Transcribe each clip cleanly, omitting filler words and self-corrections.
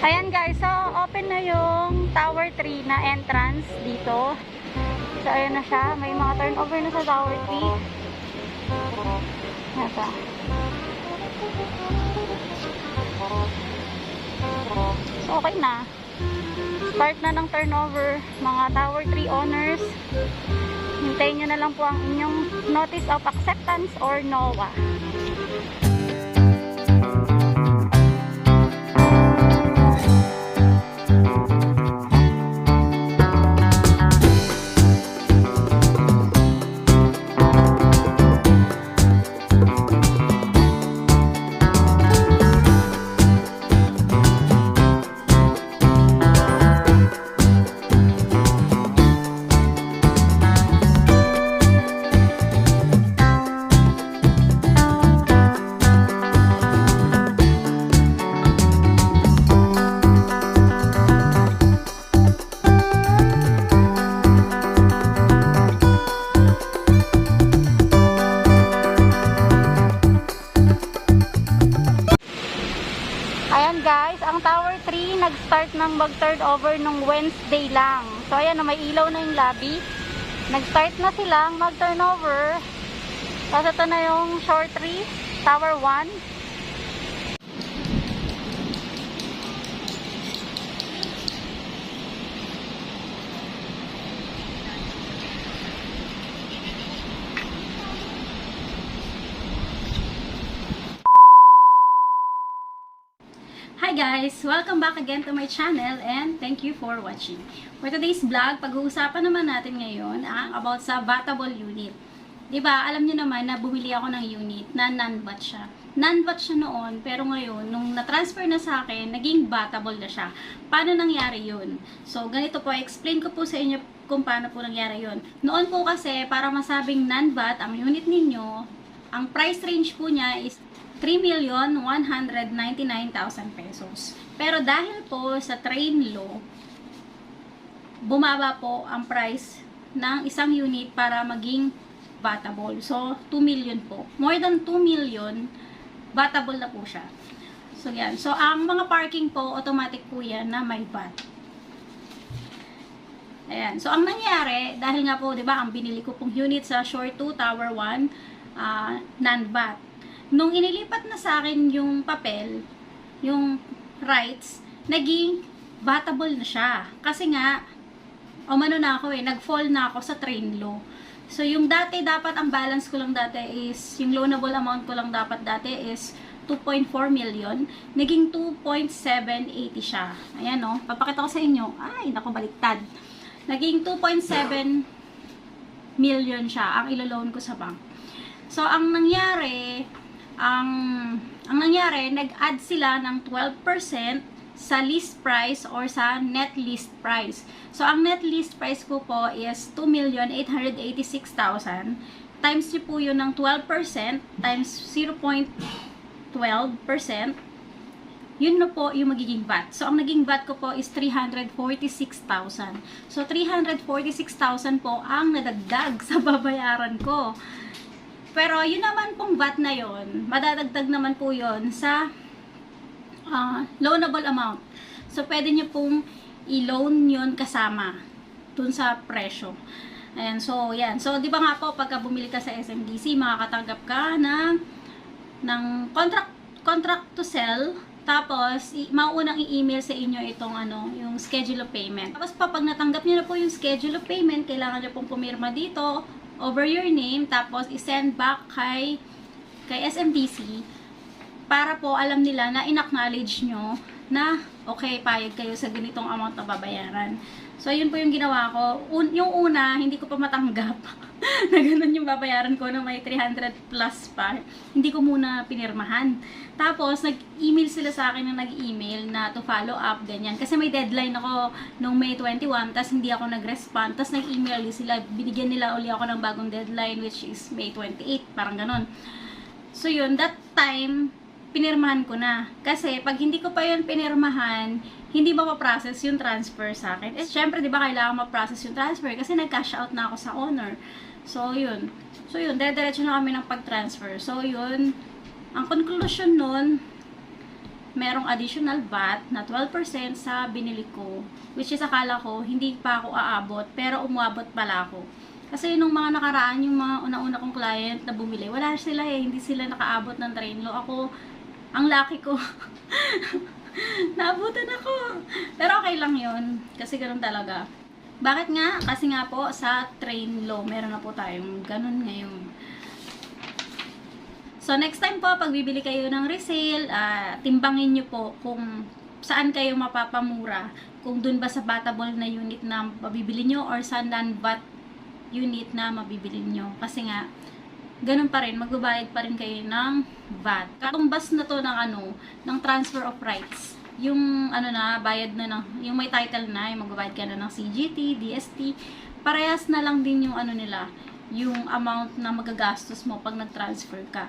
Ayan guys, so open na yung Tower 3 na entrance dito. So ayan na siya, may mga turnover na sa Tower 3. Nasa. So okay na. Start na ng turnover, mga Tower 3 owners. Hintayin nyo na lang po ang inyong Notice of Acceptance or NOA. Guys, ang Tower 3 nag-start ng mag-turnover nung Wednesday lang. So ayan, may ilaw na yung lobby. Nag-start na silang mag-turnover. Tapos ito na yung Shore 3, Tower 1. Hi guys! Welcome back again to my channel and thank you for watching. For today's vlog, pag-uusapan naman natin ngayon about sa Vatable unit. Diba, alam niyo naman na bumili ako ng unit na non-VAT siya. Non-VAT siya noon, pero ngayon, nung na-transfer na sa akin, naging Vatable na siya. Paano nangyari yun? So, ganito po, explain ko po sa inyo kung paano po nangyari yun. Noon po kasi, para masabing non-VAT ang unit ninyo, ang price range po niya is 3,199,000 pesos. Pero dahil po sa train law, bumaba po ang price ng isang unit para maging Vatable. So, 2 million po. More than 2 million, Vatable na po siya. So, yan. So, ang mga parking po, automatic po yan na may VAT. Ayan. So, ang nangyari, dahil nga po, di ba, ang binili ko pong unit sa Shore 2, Tower 1, non-VAT. Nung inilipat na sa akin yung papel, yung rights, naging Vatable na siya. Kasi nga, umano na ako nag-fall na ako sa train law. So, yung dati, dapat ang balance ko lang dati is, yung loanable amount ko lang dapat dati is 2.4 million. Naging 2.780 siya. Ayan o, papakita ko sa inyo. Ay, naku, baliktad. Naging 2.7 million siya ang ilo-loan ko sa bank. So, ang nangyari, nag-add sila ng 12% sa list price or sa net list price. So, ang net list price ko po is 2,886,000. Times nyo po yun ng 12% times 0.12%. Yun na po yung magiging VAT. So, ang naging VAT ko po is 346,000. So, 346,000 po ang nadagdag sa babayaran ko. Pero, yun naman pong VAT na yun, madadagdag naman po yun sa loanable amount. So, pwede nyo pong i-loan yun kasama dun sa presyo. Ayan, so, yan. So, di ba nga po, pagka bumili ka sa SMDC, makakatanggap ka ng contract to sell. Tapos, maunang i-email sa inyo itong yung schedule of payment. Tapos, pag natanggap nyo na po yung schedule of payment, kailangan nyo pong pumirma dito, over your name, tapos i-send back kay SMDC para po alam nila na in-acknowledge nyo na okay, payag kayo sa ganitong amount na babayaran. So, yun po yung ginawa ko. Yung una, hindi ko pa matanggap na ganun yung babayaran ko na may 300 plus pa. Hindi ko muna pinirmahan. Tapos, nag-email sila sa akin na nag-email na to follow up, ganyan. Kasi may deadline ako nung May 21, tapos hindi ako nag-respond. Tapos nag-email sila, binigyan nila uli ako ng bagong deadline, which is May 28, parang ganun. So, yun, that time, pinirmahan ko na. Kasi, pag hindi ko pa yun pinirmahan, hindi mapaprocess yung transfer sa akin. Eh, syempre, di ba, kailangan maprocess yung transfer kasi nag-cash out na ako sa owner. So, yun. So, yun, dire-diretso na kami ng pag-transfer. So, yun, ang conclusion nun, merong additional VAT na 12% sa binili ko. Which is, akala ko, hindi pa ako aabot, pero umabot pala ako. Kasi nung mga nakaraan, yung mga una-una kong client na bumili, wala sila hindi sila nakaabot ng train law. Ako, ang lucky ko. Naabutan ako. Pero okay lang yun. Kasi ganun talaga. Bakit nga? Kasi nga po, sa train law, meron na po tayong ganun ngayon. So, next time po, pag bibili kayo ng resale, timbangin nyo po kung saan kayo mapapamura. Kung dun ba sa Vatable na unit na mabibili nyo or sa non-VAT unit na mabibili nyo. Kasi nga, ganun pa rin, magbabayad pa rin kayo ng VAT. Katumbas na to ng transfer of rights. Yung bayad na yung may title na, yung magbabayad ka na ng CGT, DST, parehas na lang din yung nila, yung amount na magagastos mo pag nag-transfer ka.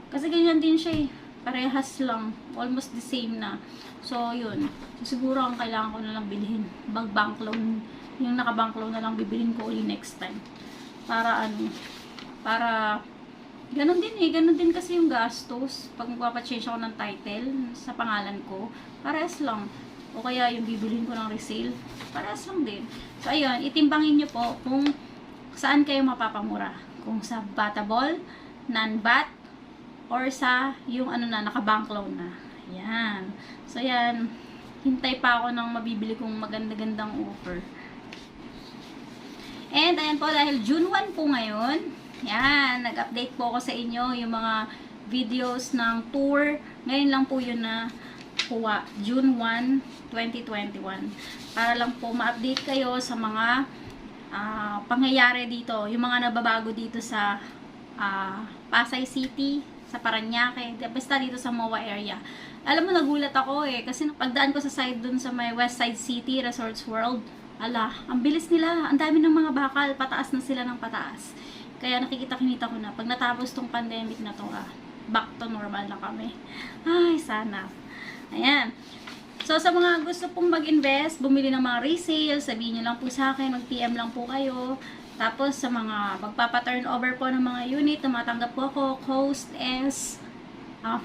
Kasi ganyan din siya parehas lang, almost the same na. So, yun. So, siguro ang kailangan ko na lang bilhin, bank loan, yung naka-bank loan na lang bibilhin ko ulit next time. Para ganun din kasi yung gastos pag magpapachange ako ng title sa pangalan ko, parehas lang. O kaya yung bibilhin ko ng resale, parehas lang din. So ayun, itimbangin nyo po kung saan kayo mapapamura, kung sa Vatable, non-VAT, or sa yung naka-bank loan na. Ayan. So ayan, hintay pa ako ng mabibili kong maganda-gandang offer. And ayan po, dahil June 1 po ngayon, yan, nag-update po ako sa inyo yung mga videos ng tour. Ngayon lang po yun na kuha June 1, 2021. Para lang po ma-update kayo sa mga pangyayari dito, yung mga nababago dito sa Pasay City, sa Parañaque, basta dito sa MOA area. Alam mo, nagulat ako kasi pagdaan ko sa side dun sa may Westside City Resorts World, ang bilis nila, ang dami ng mga bakal, pataas na sila ng pataas. Kaya nakikita-kinita ko na, pag natapos tong pandemic na to, back to normal na kami. Ay, sana. Ayan. So, sa mga gusto pong mag-invest, bumili ng mga resale, sabihin nyo lang po sa akin, mag-PM lang po kayo. Tapos, sa mga magpapa-turnover po ng mga unit, tumatanggap po ako, Coast, S,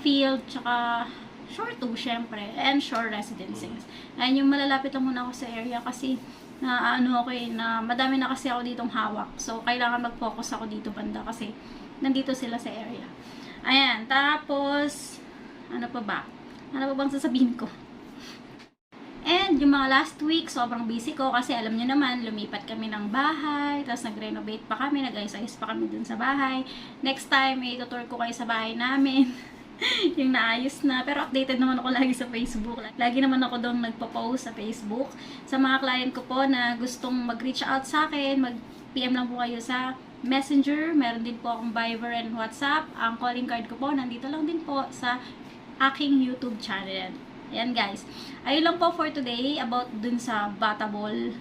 Field, tsaka Shore 2, syempre, and Shore Residences. Ayan, yung malalapit lang muna ako sa area kasi na madami na kasi ako ditong hawak. So, kailangan mag-focus ako dito banda kasi nandito sila sa area. Ayan, tapos, ano pa ba? Ano pa bang sasabihin ko? And yung mga last week, sobrang busy ko kasi alam nyo naman, lumipat kami ng bahay, tapos nag-renovate pa kami, nag-ayos-ayos pa kami dun sa bahay. Next time, itutour ko kayo sa bahay namin. Yung naayos na. Pero updated naman ako lagi sa Facebook. Lagi naman ako doon nagpo-post sa Facebook. Sa mga client ko po na gustong mag-reach out sa akin, mag-PM lang po kayo sa Messenger. Meron din po akong Viber and WhatsApp. Ang calling card ko po, nandito lang din po sa aking YouTube channel. Ayan guys. Ayun lang po for today about dun sa Bata Ball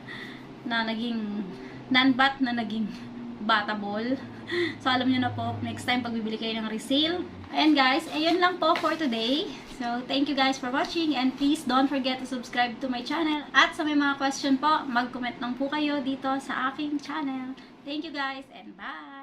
na naging non-bat na naging Bata Ball. So alam nyo na po, next time pag bibili kayo ng resale. Ayan guys, ayun lang po for today. So thank you guys for watching and please don't forget to subscribe to my channel. At sa may mga question po, mag-comment lang po kayo dito sa aking channel. Thank you guys and bye!